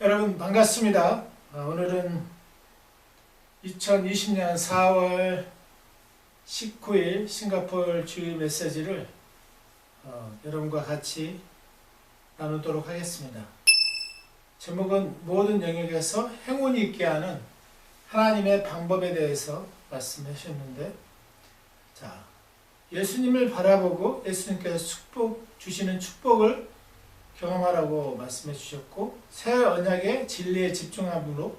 여러분 반갑습니다. 오늘은 2020년 4월 19일 싱가포르 주일 메시지를 여러분과 같이 나누도록 하겠습니다. 제목은 모든 영역에서 행운이 있게 하는 하나님의 방법에 대해서 말씀해 주셨는데, 예수님을 바라보고 예수님께서 주시는 축복을 경험하라고 말씀해 주셨고, 새 언약의 진리에 집중함으로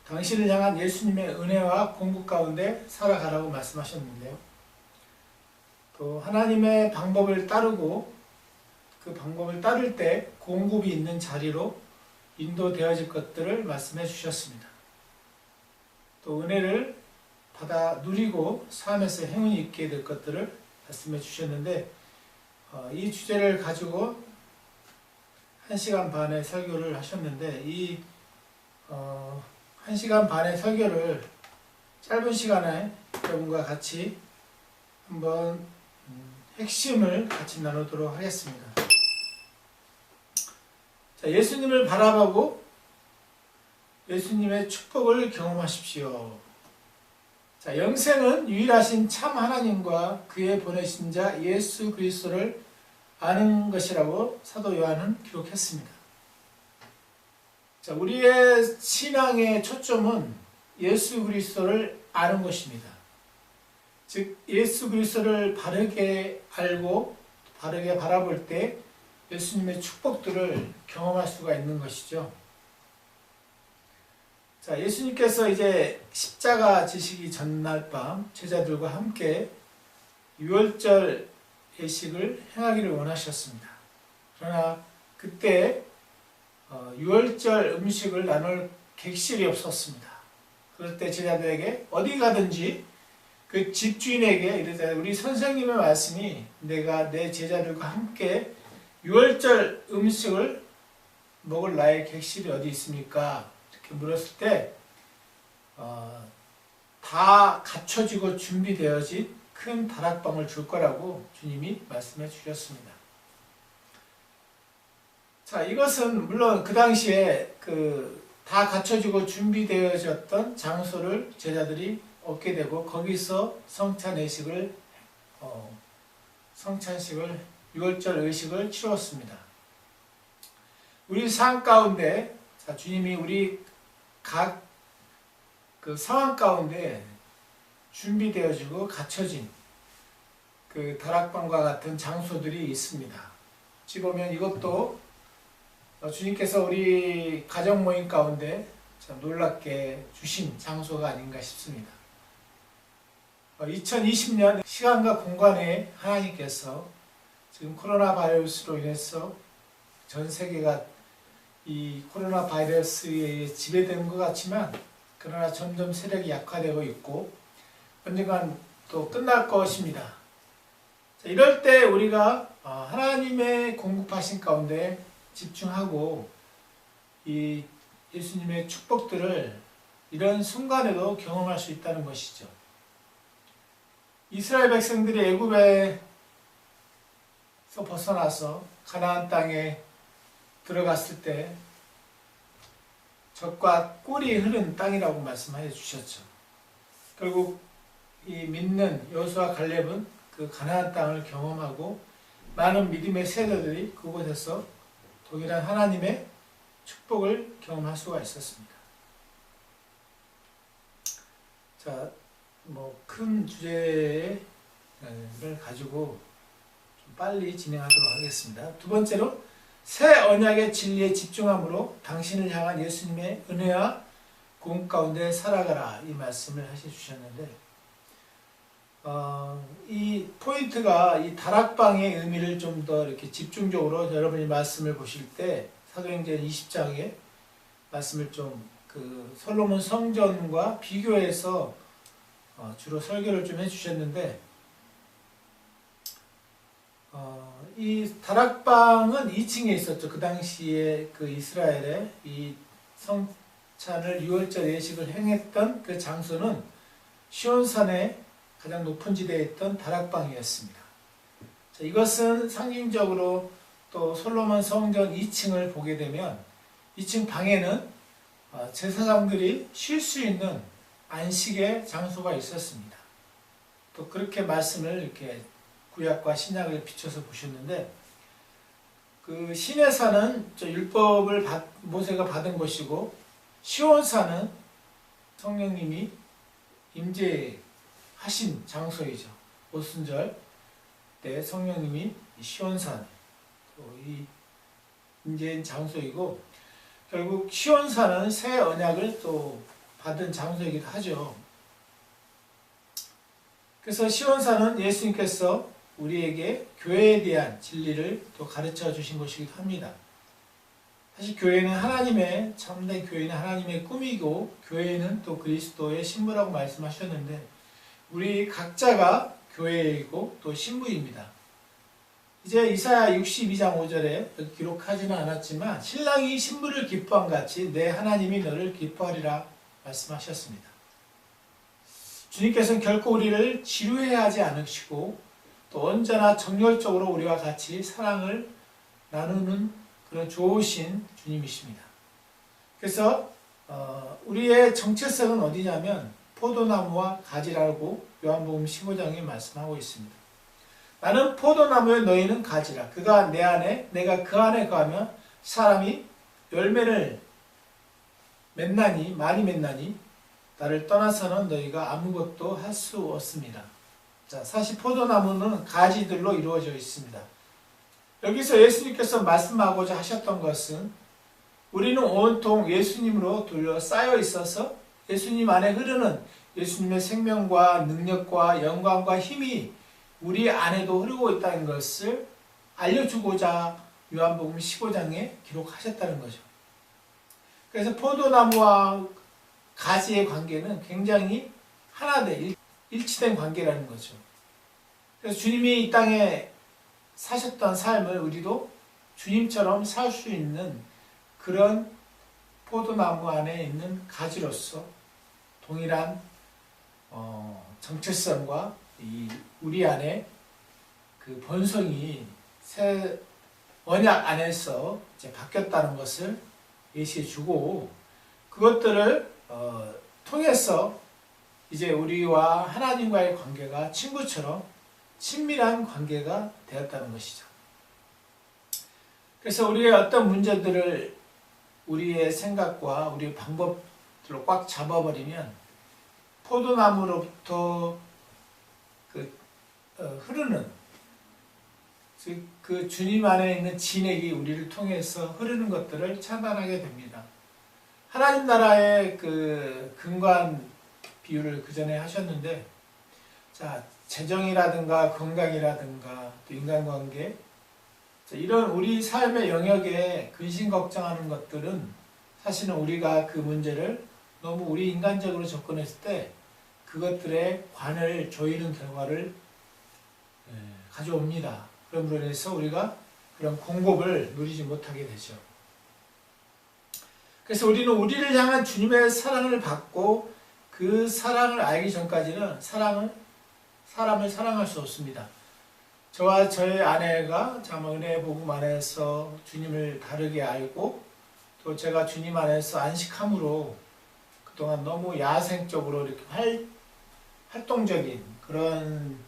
당신을 향한 예수님의 은혜와 공급 가운데 살아가라고 말씀하셨는데요. 또 하나님의 방법을 따르고 그 방법을 따를 때 공급이 있는 자리로 인도되어질 것들을 말씀해 주셨습니다. 또 은혜를 받아 누리고 삶에서 행운이 있게 될 것들을 말씀해 주셨는데, 이 주제를 가지고 1시간 반의 설교를 하셨는데, 이 1시간 반의 설교를 짧은 시간에 여러분과 같이 한번 핵심을 같이 나누도록 하겠습니다. 예수님을 바라보고 예수님의 축복을 경험하십시오. 영생은 유일하신 참 하나님과 그의 보내신 자 예수 그리스도를 아는 것이라고 사도 요한은 기록했습니다. 우리의 신앙의 초점은 예수 그리스도를 아는 것입니다. 즉 예수 그리스도를 바르게 알고 바르게 바라볼 때 예수님의 축복들을 경험할 수가 있는 것이죠. 예수님께서 이제 십자가 지시기 전날 밤 제자들과 함께 유월절 예식을 행하기를 원하셨습니다. 그러나 그때 유월절 음식을 나눌 객실이 없었습니다. 그럴 때 제자들에게 어디 가든지 그 집주인에게 이르되, 우리 선생님의 말씀이 내가 내 제자들과 함께 유월절 음식을 먹을 나의 객실이 어디 있습니까? 이렇게 물었을 때 다 갖춰지고 준비되어진 큰 다락방을 줄 거라고 주님이 말씀해 주셨습니다. 이것은 물론 그 당시에 다 갖춰지고 준비되어졌던 장소를 제자들이 얻게 되고, 거기서 성찬식을 유월절 의식을 치루었습니다. 우리 삶 가운데 주님이 우리 각 상황 가운데 준비되어지고 갖춰진 그 다락방과 같은 장소들이 있습니다. 어찌 보면 이것도 주님께서 우리 가정 모임 가운데 참 놀랍게 주신 장소가 아닌가 싶습니다. 2020년 시간과 공간에 하나님께서 지금 코로나 바이러스로 인해서 전 세계가 이 코로나 바이러스에 지배되는 것 같지만, 그러나 점점 세력이 약화되고 있고 언젠간 또 끝날 것입니다. 이럴 때 우리가 하나님의 공급하신 가운데 집중하고 이 예수님의 축복들을 이런 순간에도 경험할 수 있다는 것이죠. 이스라엘 백성들이 애굽에서 벗어나서 가나안 땅에 들어갔을 때 젖과 꿀이 흐른 땅이라고 말씀해 주셨죠. 결국 이 믿는 여호수아 갈렙은 그 가나안 땅을 경험하고 많은 믿음의 세대들이 그곳에서 동일한 하나님의 축복을 경험할 수가 있었습니다. 큰 주제를 가지고 좀 빨리 진행하도록 하겠습니다. 두 번째로, 새 언약의 진리에 집중함으로 당신을 향한 예수님의 은혜와 공급 가운데 살아가라, 이 말씀을 해주셨는데, 이 포인트가 이 다락방의 의미를 좀 더 이렇게 집중적으로 여러분이 말씀을 보실 때 사도행전 20장의 말씀을 좀 솔로몬 성전과 비교해서 주로 설교를 좀 해주셨는데, 이 다락방은 2층에 있었죠. 그 당시에 이스라엘의 이 성찬을 유월절 예식을 행했던 그 장소는 시온산의 가장 높은 지대에 있던 다락방이었습니다. 이것은 상징적으로 또 솔로몬 성전 2층을 보게 되면 2층 방에는 제사장들이 쉴 수 있는 안식의 장소가 있었습니다. 또 그렇게 말씀을 이렇게 구약과 신약을 비춰서 보셨는데, 그 시내산은 율법을 모세가 받은 곳이고, 시온산은 성령님이 임재하신 장소이죠. 오순절 때 성령님이 시온산 이 임재인 장소이고, 결국 시온산은 새 언약을 또 받은 장소이기도 하죠. 그래서 시온산은 예수님께서 우리에게 교회에 대한 진리를 또 가르쳐 주신 곳이기도 합니다. 사실 교회는 하나님의, 참된 교회는 하나님의 꿈이고, 교회는 또 그리스도의 신부라고 말씀하셨는데, 우리 각자가 교회이고 또 신부입니다. 이제 이사야 62장 5절에 기록하지는 않았지만, 신랑이 신부를 기뻐한 같이 내 하나님이 너를 기뻐하리라 말씀하셨습니다. 주님께서는 결코 우리를 지루해하지 않으시고, 또 언제나 정열적으로 우리와 같이 사랑을 나누는 그런 좋으신 주님이십니다. 그래서 우리의 정체성은 어디냐면 포도나무와 가지라고 요한복음 15장에 말씀하고 있습니다. 나는 포도나무에 너희는 가지라. 그가 내 안에 내가 그 안에 거하면 사람이 열매를 맺나니 많이 맺나니 나를 떠나서는 너희가 아무것도 할 수 없습니다. 자, 사실 포도나무는 가지들로 이루어져 있습니다. 여기서 예수님께서 말씀하고자 하셨던 것은 우리는 온통 예수님으로 둘러싸여 있어서 예수님 안에 흐르는 예수님의 생명과 능력과 영광과 힘이 우리 안에도 흐르고 있다는 것을 알려주고자 요한복음 15장에 기록하셨다는 거죠. 그래서 포도나무와 가지의 관계는 굉장히 하나되 일치된 관계라는 거죠. 그래서 주님이 이 땅에 사셨던 삶을 우리도 주님처럼 살 수 있는 그런 포도나무 안에 있는 가지로서 동일한 정체성과 우리 안에 그 본성이 새 언약 안에서 이제 바뀌었다는 것을 예시해 주고, 그것들을 통해서 이제 우리와 하나님과의 관계가 친구처럼 친밀한 관계가 되었다는 것이죠. 그래서 우리의 어떤 문제들을 우리의 생각과 우리의 방법들로 꽉 잡아버리면 포도나무로부터 흐르는 그 주님 안에 있는 진액이 우리를 통해서 흐르는 것들을 차단하게 됩니다. 하나님 나라의 그 근간 비유를 그 전에 하셨는데, 자, 재정이라든가 건강이라든가 또 인간관계, 이런 우리 삶의 영역에 근심 걱정하는 것들은 사실은 우리가 그 문제를 너무 우리 인간적으로 접근했을 때 그것들의 관을 조이는 결과를 가져옵니다. 그럼으로 인해서 우리가 그런 공급을 누리지 못하게 되죠. 그래서 우리는 우리를 향한 주님의 사랑을 받고 그 사랑을 알기 전까지는 사람을 사랑할 수 없습니다. 저와 저의 아내가 은혜의 복음 안에서 주님을 다르게 알고, 또 제가 주님 안에서 안식함으로 그동안 너무 야생적으로 이렇게 활동적인 그런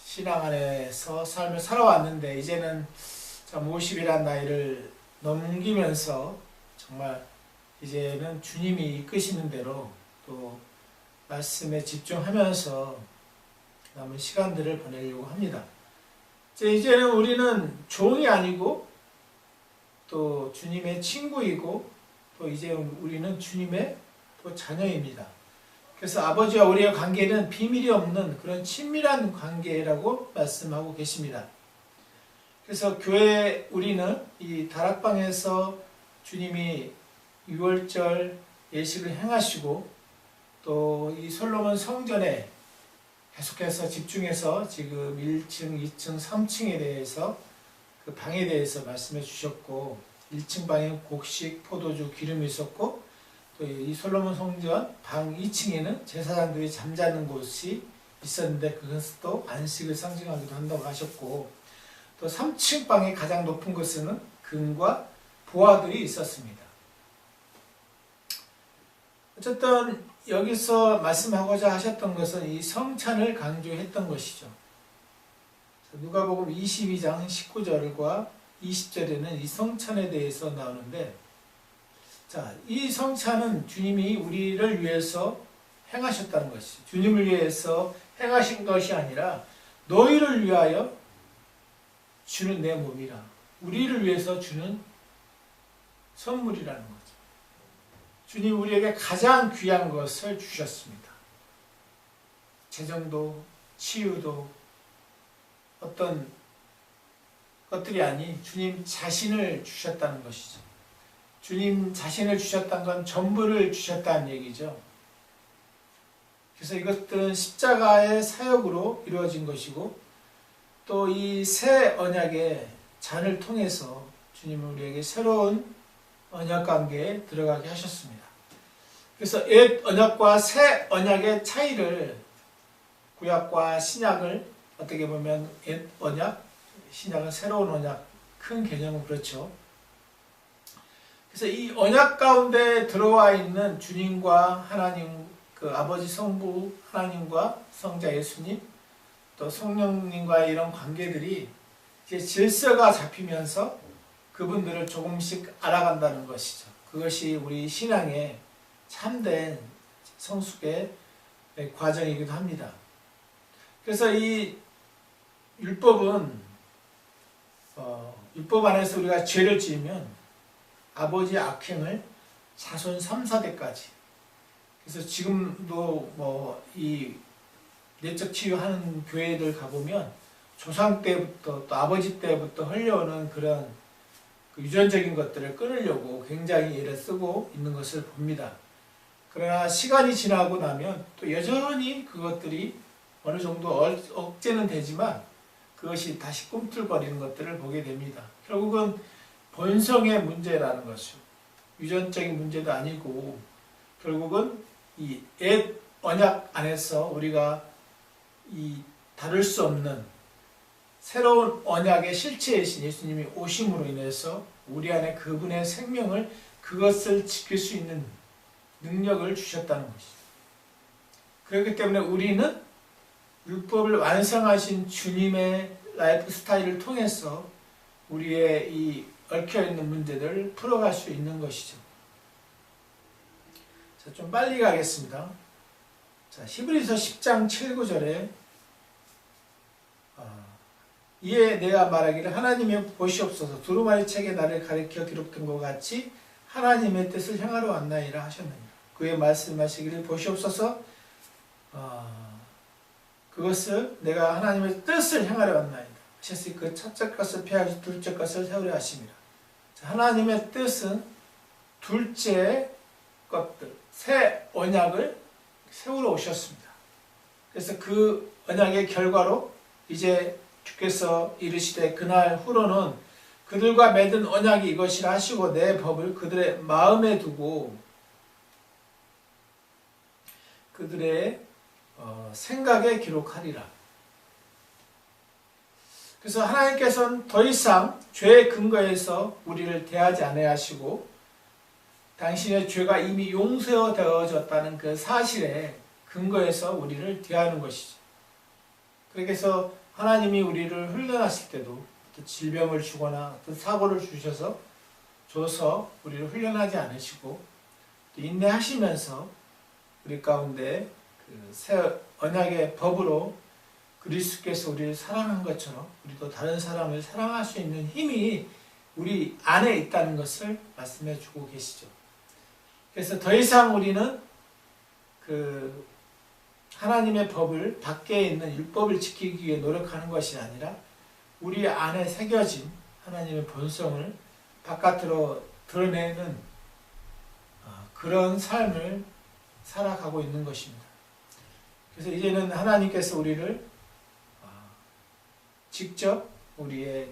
신앙 안에서 삶을 살아왔는데, 이제는 50이란 나이를 넘기면서 정말 이제는 주님이 이끄시는 대로 또 말씀에 집중하면서 남은 시간들을 보내려고 합니다. 이제는 우리는 종이 아니고 또 주님의 친구이고, 또 이제 우리는 주님의 또 자녀입니다. 그래서 아버지와 우리의 관계는 비밀이 없는 그런 친밀한 관계라고 말씀하고 계십니다. 그래서 교회 우리는 이 다락방에서 주님이 6월절 예식을 행하시고, 또 이 솔로몬 성전에 계속해서 집중해서 지금 1층, 2층, 3층에 대해서 그 방에 대해서 말씀해 주셨고, 1층 방에 곡식, 포도주, 기름이 있었고, 또 이 솔로몬 성전 방 2층에는 제사장들이 잠자는 곳이 있었는데 그것도 안식을 상징하기도 한다고 하셨고, 또 3층 방의 가장 높은 곳은 금과 부하들이 있었습니다. 어쨌든 여기서 말씀하고자 하셨던 것은 이 성찬을 강조했던 것이죠. 누가복음 22장 19절과 20절에는 이 성찬에 대해서 나오는데, 자, 이 성찬은 주님이 우리를 위해서 행하셨다는 것이죠. 주님을 위해서 행하신 것이 아니라 너희를 위하여 주는 내 몸이라. 우리를 위해서 주는 선물이라는 거죠. 주님 우리에게 가장 귀한 것을 주셨습니다. 재정도, 치유도, 어떤 것들이 아닌 주님 자신을 주셨다는 것이죠. 주님 자신을 주셨다는 건 전부를 주셨다는 얘기죠. 그래서 이것들은 십자가의 사역으로 이루어진 것이고, 또 이 새 언약의 잔을 통해서 주님은 우리에게 새로운 언약 관계에 들어가게 하셨습니다. 그래서 옛 언약과 새 언약의 차이를, 구약과 신약을 어떻게 보면 옛 언약, 신약은 새로운 언약, 큰 개념은 그렇죠. 그래서 이 언약 가운데 들어와 있는 주님과 하나님, 그 아버지 성부 하나님과 성자 예수님, 또 성령님과의 이런 관계들이 이제 질서가 잡히면서 그분들을 조금씩 알아간다는 것이죠. 그것이 우리 신앙의 참된 성숙의 과정이기도 합니다. 그래서 이 율법은 율법 안에서 우리가 죄를 지으면 아버지의 악행을 자손 3, 4대까지, 그래서 지금도 이 내적 치유하는 교회들 가보면 조상 때부터 또 아버지 때부터 흘려오는 그런 그 유전적인 것들을 끊으려고 굉장히 애를 쓰고 있는 것을 봅니다. 그러나 시간이 지나고 나면 또 여전히 그것들이 어느 정도 억제는 되지만 그것이 다시 꿈틀거리는 것들을 보게 됩니다. 결국은 본성의 문제라는 것이죠. 유전적인 문제도 아니고 결국은 이 옛 언약 안에서 우리가 이 다룰 수 없는 새로운 언약의 실체이신 예수님이 오심으로 인해서 우리 안에 그분의 생명을, 그것을 지킬 수 있는 능력을 주셨다는 것이죠. 그렇기 때문에 우리는 율법을 완성하신 주님의 라이프 스타일을 통해서 우리의 이 얽혀있는 문제들을 풀어갈 수 있는 것이죠. 자, 좀 빨리 가겠습니다. 자, 히브리서 10장 7, 9절에 이에 내가 말하기를 하나님의 보시옵소서 두루마리 책에 나를 가리켜 기록된 것 같이 하나님의 뜻을 행하러 왔나이라 하셨느니라. 그의 말씀하시기를 보시옵소서 그것을 내가 하나님의 뜻을 행하려 왔나이다 하셨으니 그 첫째 것을 폐하시 둘째 것을 세우려 하심이라. 자, 하나님의 뜻은 둘째 것들, 새 언약을 세우러 오셨습니다. 그래서 그 언약의 결과로 이제 주께서 이르시되 그날 후로는 그들과 맺은 언약이 이것이라 하시고 내 법을 그들의 마음에 두고 그들의 생각에 기록하리라. 그래서 하나님께서는 더 이상 죄의 근거에서 우리를 대하지 아니하시고 당신의 죄가 이미 용서되어졌다는 그 사실에 근거해서 우리를 대하는 것이죠. 그래서 하나님이 우리를 훈련하실 때도 질병을 주거나 어떤 사고를 줘서 우리를 훈련하지 않으시고 또 인내하시면서 우리 가운데 그 새 언약의 법으로 그리스도께서 우리를 사랑한 것처럼 우리도 다른 사람을 사랑할 수 있는 힘이 우리 안에 있다는 것을 말씀해 주고 계시죠. 그래서 더 이상 우리는 그 하나님의 법을 밖에 있는 율법을 지키기 위해 노력하는 것이 아니라 우리 안에 새겨진 하나님의 본성을 바깥으로 드러내는 그런 삶을 살아가고 있는 것입니다. 그래서 이제는 하나님께서 우리를 직접 우리의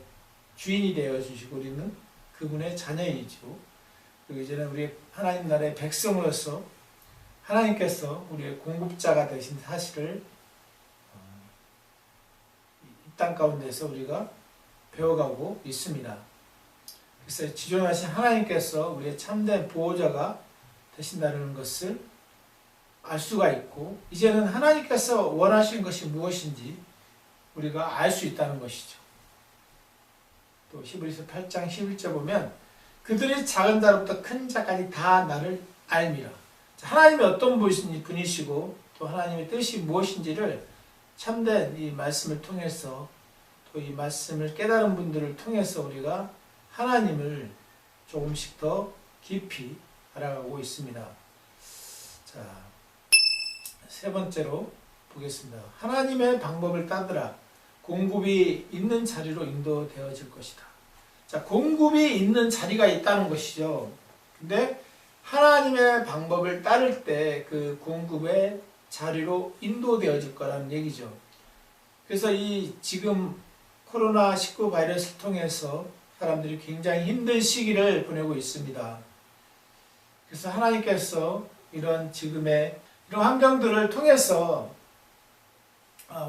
주인이 되어 주시고 우리는 그분의 자녀이죠. 그리고 이제는 우리 하나님 나라의 백성으로서 하나님께서 우리의 공급자가 되신 사실을 이 땅 가운데서 우리가 배워가고 있습니다. 그래서 지존하신 하나님께서 우리의 참된 보호자가 되신다는 것을 알 수가 있고, 이제는 하나님께서 원하시는 것이 무엇인지 우리가 알 수 있다는 것이죠. 또 히브리서 8장 11절 보면 그들이 작은 자로부터 큰 자까지 다 나를 알미라. 하나님이 어떤 분이시고 또 하나님의 뜻이 무엇인지를 참된 이 말씀을 통해서, 또 이 말씀을 깨달은 분들을 통해서 우리가 하나님을 조금씩 더 깊이 알아가고 있습니다. 자, 세 번째로 보겠습니다. 하나님의 방법을 따르라. 공급이 있는 자리로 인도되어질 것이다. 자, 공급이 있는 자리가 있다는 것이죠. 근데 하나님의 방법을 따를 때 그 공급의 자리로 인도되어질 거라는 얘기죠. 그래서 이 지금 코로나19 바이러스를 통해서 사람들이 굉장히 힘든 시기를 보내고 있습니다. 그래서 하나님께서 이런 지금의 이런 환경들을 통해서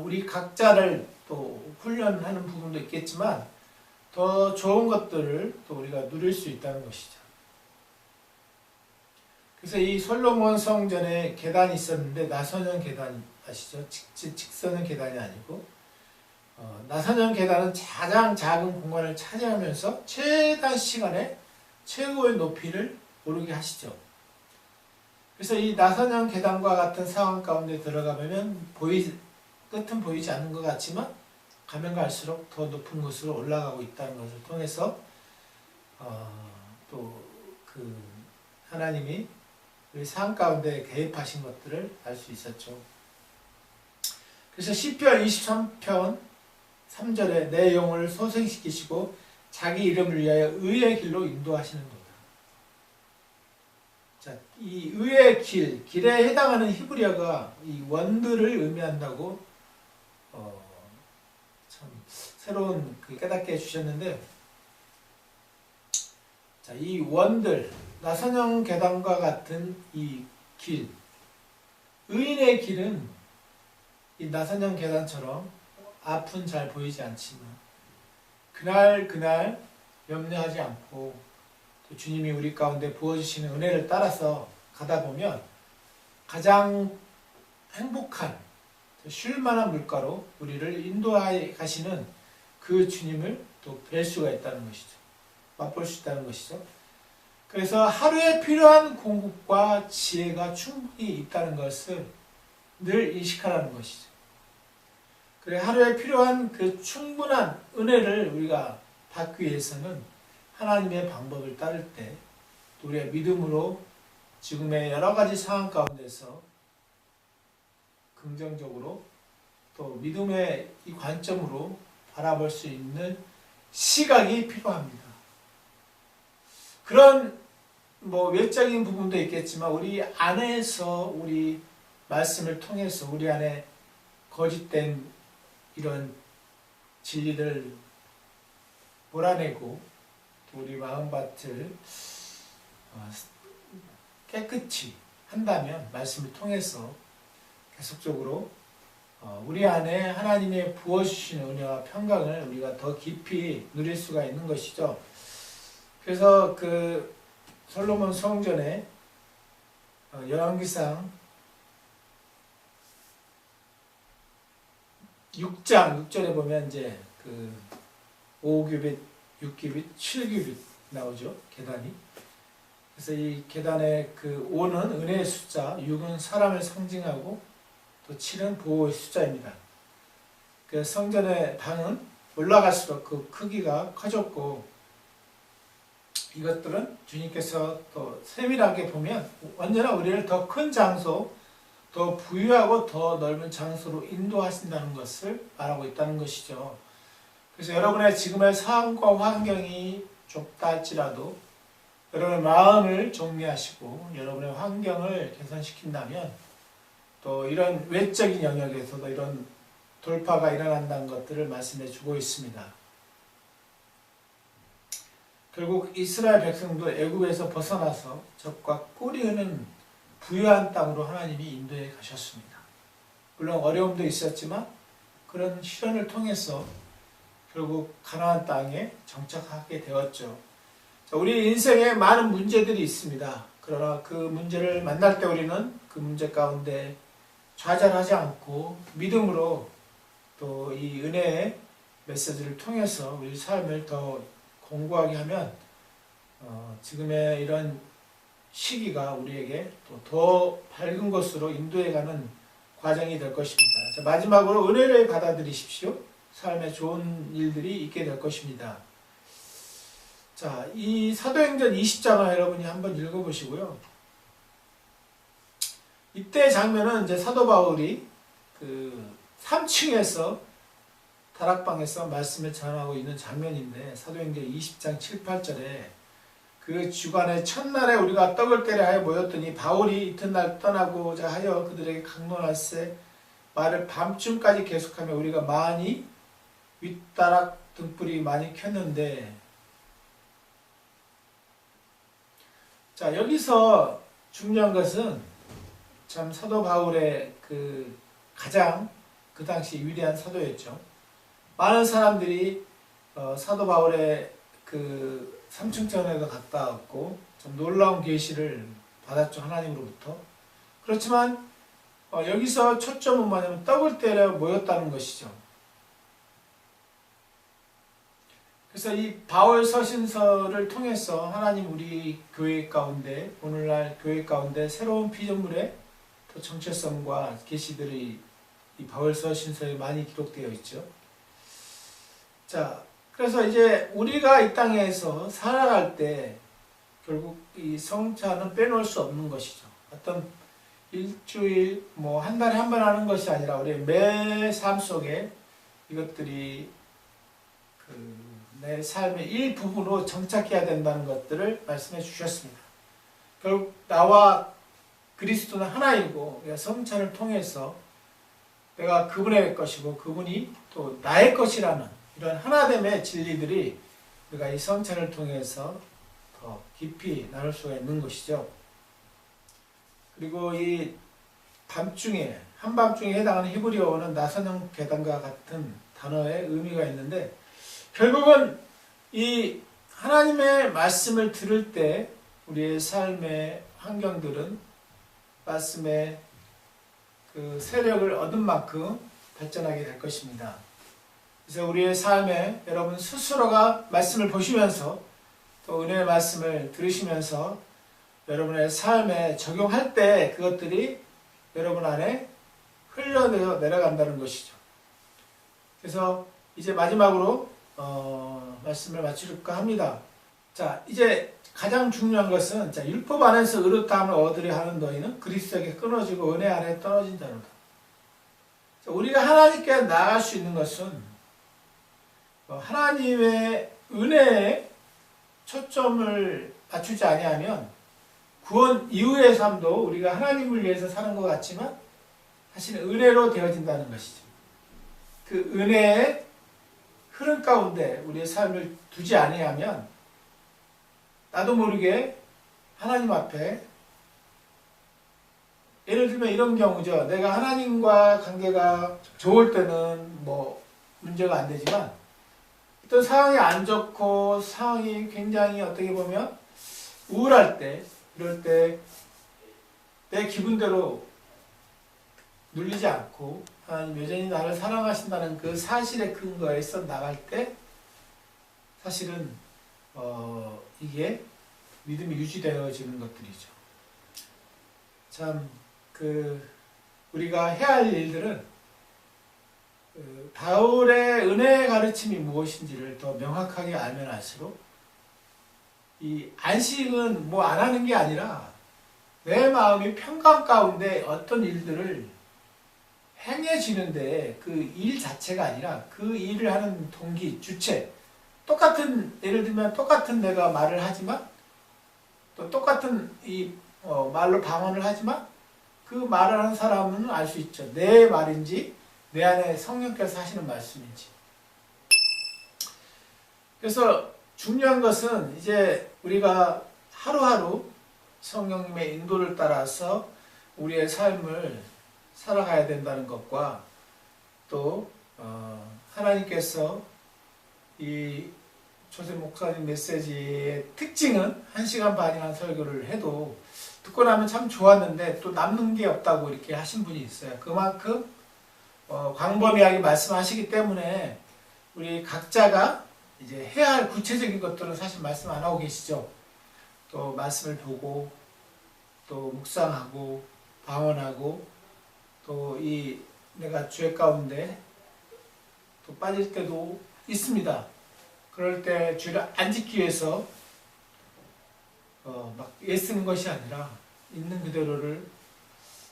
우리 각자를 또 훈련하는 부분도 있겠지만 더 좋은 것들을 또 우리가 누릴 수 있다는 것이죠. 그래서 이 솔로몬 성전에 계단이 있었는데 나선형 계단 아시죠? 직선형 계단이 아니고 나선형 계단은 가장 작은 공간을 차지하면서 최단 시간에 최고의 높이를 오르게 하시죠. 그래서 이 나선형 계단과 같은 상황 가운데 들어가면 끝은 보이지 않는 것 같지만 가면 갈수록 더 높은 곳으로 올라가고 있다는 것을 통해서 또 그 하나님이 우리 삶 가운데 개입하신 것들을 알 수 있었죠. 그래서 시편 23편 3절에 내 영혼을 소생시키시고 자기 이름을 위하여 의의 길로 인도하시는 도다. 자, 이 의의 길에 해당하는 히브리어가 이 원들을 의미한다고 참 새로운 깨닫게 해주셨는데, 자, 이 원들, 나선형 계단과 같은 이 길, 의인의 길은 이 나선형 계단처럼 앞은 잘 보이지 않지만 그날 염려하지 않고 또 주님이 우리 가운데 부어주시는 은혜를 따라서 가다 보면 가장 행복한, 쉴만한 물가로 우리를 인도하여 가시는 그 주님을 또 뵐 수가 있다는 것이죠. 맛볼 수 있다는 것이죠. 그래서 하루에 필요한 공급과 지혜가 충분히 있다는 것을 늘 인식하라는 것이죠. 그래, 하루에 필요한 그 충분한 은혜를 우리가 받기 위해서는 하나님의 방법을 따를 때 우리의 믿음으로 지금의 여러 가지 상황 가운데서 긍정적으로 또 믿음의 이 관점으로 바라볼 수 있는 시각이 필요합니다. 그런 외적인 부분도 있겠지만 우리 안에서 우리 말씀을 통해서 우리 안에 거짓된 이런 진리를 몰아내고 또 우리 마음밭을 깨끗이 한다면 말씀을 통해서 계속적으로 우리 안에 하나님의 부어주시는 은혜와 평강을 우리가 더 깊이 누릴 수가 있는 것이죠. 그래서 그 솔로몬 성전에 열왕기상 6장 6절에 보면 이제 그 5규빗, 6규빗, 7규빗 나오죠. 계단이. 그래서 이 계단의 그 5는 은혜의 숫자, 6은 사람을 상징하고 또 7은 보호의 숫자입니다. 그 성전의 방은 올라갈수록 그 크기가 커졌고, 이것들은 주님께서 또 세밀하게 보면 언제나 우리를 더 큰 장소, 더 부유하고 더 넓은 장소로 인도하신다는 것을 말하고 있다는 것이죠. 그래서 여러분의 지금의 상황과 환경이 좁다 할지라도 여러분의 마음을 정리하시고 여러분의 환경을 개선시킨다면 또 이런 외적인 영역에서도 이런 돌파가 일어난다는 것들을 말씀해 주고 있습니다. 결국 이스라엘 백성도 애굽에서 벗어나서 적과 꿀이 흐는 부유한 땅으로 하나님이 인도해 가셨습니다. 물론 어려움도 있었지만 그런 시련을 통해서 결국 가나안 땅에 정착하게 되었죠. 자, 우리 인생에 많은 문제들이 있습니다. 그러나 그 문제를 만날 때 우리는 그 문제 가운데 좌절하지 않고 믿음으로 또 이 은혜의 메시지를 통해서 우리 삶을 더 공고하게 하면 지금의 이런 시기가 우리에게 또 더 밝은 것으로 인도해가는 과정이 될 것입니다. 자, 마지막으로 은혜를 받아들이십시오. 삶에 좋은 일들이 있게 될 것입니다. 자, 이 사도행전 20장을 여러분이 한번 읽어보시고요. 이때 장면은 이제 사도 바울이 그 3층에서 다락방에서 말씀을 전하고 있는 장면인데, 사도행전 20장 7, 8절에 그 주간의 첫날에 우리가 떡을 때려 하여 모였더니 바울이 이튿날 떠나고자 하여 그들에게 강론할세 말을 밤쯤까지 계속하며 우리가 많이 윗다락 등불이 많이 켰는데, 자, 여기서 중요한 것은 참 사도 바울의 그 가장 그 당시 위대한 사도였죠. 많은 사람들이 사도 바울의 그 삼층전에도 갔다 왔고 좀 놀라운 계시를 받았죠, 하나님으로부터. 그렇지만 여기서 초점은 뭐냐면 떡을 때려 모였다는 것이죠. 그래서 이 바울 서신서를 통해서 하나님 우리 교회 가운데, 오늘날 교회 가운데 새로운 피조물의 또 정체성과 계시들이 이 바울 서신서에 많이 기록되어 있죠. 자, 그래서 이제 우리가 이 땅에서 살아갈 때 결국 이 성찬은 빼놓을 수 없는 것이죠. 어떤 일주일, 뭐 한 달에 한 번 하는 것이 아니라 우리 매 삶 속에 이것들이 내 삶의 일부분으로 정착해야 된다는 것들을 말씀해 주셨습니다. 결국 나와 그리스도는 하나이고 성찬을 통해서 내가 그분의 것이고 그분이 또 나의 것이라는 이런 하나됨의 진리들이 우리가 이 성찬을 통해서 더 깊이 나눌 수가 있는 것이죠. 그리고 이 밤중에, 한밤중에 해당하는 히브리어어는 나선형 계단과 같은 단어의 의미가 있는데, 결국은 이 하나님의 말씀을 들을 때 우리의 삶의 환경들은 말씀의 그 세력을 얻은 만큼 발전하게 될 것입니다. 그래서 우리의 삶에 여러분 스스로가 말씀을 보시면서 또 은혜의 말씀을 들으시면서 여러분의 삶에 적용할 때 그것들이 여러분 안에 흘러내려 내려간다는 것이죠. 그래서 이제 마지막으로 말씀을 마칠까 합니다. 자, 이제 가장 중요한 것은, 자, 율법 안에서 의롭다함을 얻으려 하는 너희는 그리스도에게 끊어지고 은혜 안에 떨어진다노라. 우리가 하나님께 나아갈 수 있는 것은 하나님의 은혜에 초점을 맞추지 아니하면 구원 이후의 삶도 우리가 하나님을 위해서 사는 것 같지만 사실은 은혜로 되어진다는 것이죠. 그 은혜의 흐름 가운데 우리의 삶을 두지 아니하면 나도 모르게 하나님 앞에, 예를 들면 이런 경우죠. 내가 하나님과 관계가 좋을 때는 뭐 문제가 안 되지만 어떤 상황이 안 좋고 상황이 굉장히 어떻게 보면 우울할 때, 이럴 때 내 기분대로 눌리지 않고 하나님 여전히 나를 사랑하신다는 그 사실의 근거에서 나갈 때 사실은 이게 믿음이 유지되어지는 것들이죠. 참 우리가 해야 할 일들은 바울의 은혜의 가르침이 무엇인지를 더 명확하게 알면 알수록 이 안식은 뭐 안 하는 게 아니라 내 마음이 평강 가운데 어떤 일들을 행해지는데 그 일 자체가 아니라 그 일을 하는 동기, 주체, 똑같은, 예를 들면 똑같은 내가 말을 하지만 또 똑같은 말로 방언을 하지만 그 말을 하는 사람은 알 수 있죠. 내 말인지 내 안에 성령께서 하시는 말씀인지. 그래서 중요한 것은 이제 우리가 하루하루 성령님의 인도를 따라서 우리의 삶을 살아가야 된다는 것과 또 하나님께서 이 조셉 목사님 메시지의 특징은 1시간 반이나 설교를 해도 듣고 나면 참 좋았는데 또 남는 게 없다고 이렇게 하신 분이 있어요. 그만큼 광범위하게 말씀하시기 때문에 우리 각자가 이제 해야 할 구체적인 것들은 사실 말씀 안 하고 계시죠. 또 말씀을 보고 또 묵상하고 방언하고 또 이 내가 죄 가운데 또 빠질 때도 있습니다. 그럴 때 죄를 안 짓기 위해서 막 애쓰는 것이 아니라 있는 그대로를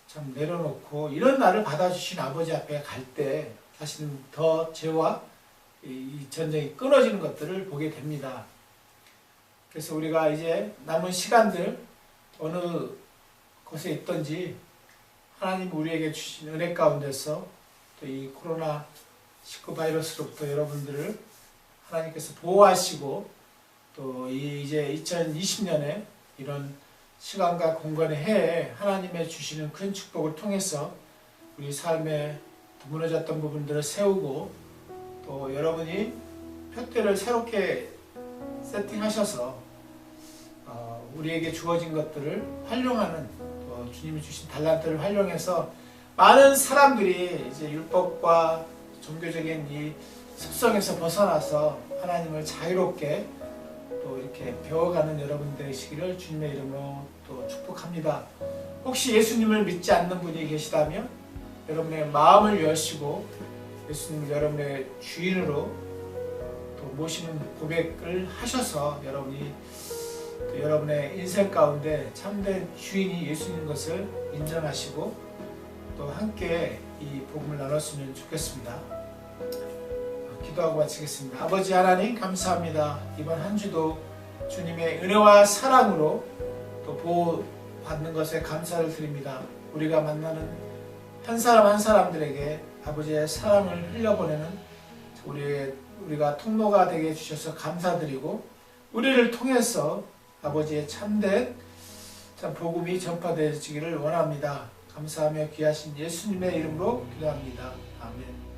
참 내려놓고 이런 나를 받아주신 아버지 앞에 갈 때 사실은 더 죄와 이 전쟁이 끊어지는 것들을 보게 됩니다. 그래서 우리가 이제 남은 시간들 어느 곳에 있든지 하나님 우리에게 주신 은혜 가운데서 또 이 코로나19 바이러스로부터 여러분들을 하나님께서 보호하시고 또 이제 2020년에 이런 시간과 공간의 해에 하나님의 주시는 큰 축복을 통해서 우리 삶에 무너졌던 부분들을 세우고 또 여러분이 표대를 새롭게 세팅하셔서 우리에게 주어진 것들을 활용하는 또 주님이 주신 달란트를 활용해서 많은 사람들이 이제 율법과 종교적인 이 습성에서 벗어나서 하나님을 자유롭게 또 이렇게 배워가는 여러분 되시기를 주님의 이름으로 또 축복합니다. 혹시 예수님을 믿지 않는 분이 계시다면 여러분의 마음을 여시고 예수님을 여러분의 주인으로 또 모시는 고백을 하셔서 여러분이 또 여러분의 인생 가운데 참된 주인이 예수님인 것을 인정하시고 또 함께 이 복음을 나눴으면 좋겠습니다. 기도하고 마치겠습니다. 아버지 하나님 감사합니다. 이번 한 주도 주님의 은혜와 사랑으로 또 보호받는 것에 감사를 드립니다. 우리가 만나는 한 사람 한 사람들에게 아버지의 사랑을 흘려보내는 우리가 통로가 되게 해주셔서 감사드리고 우리를 통해서 아버지의 참된 복음이 전파되어지기를 원합니다. 감사하며 귀하신 예수님의 이름으로 기도합니다. 아멘.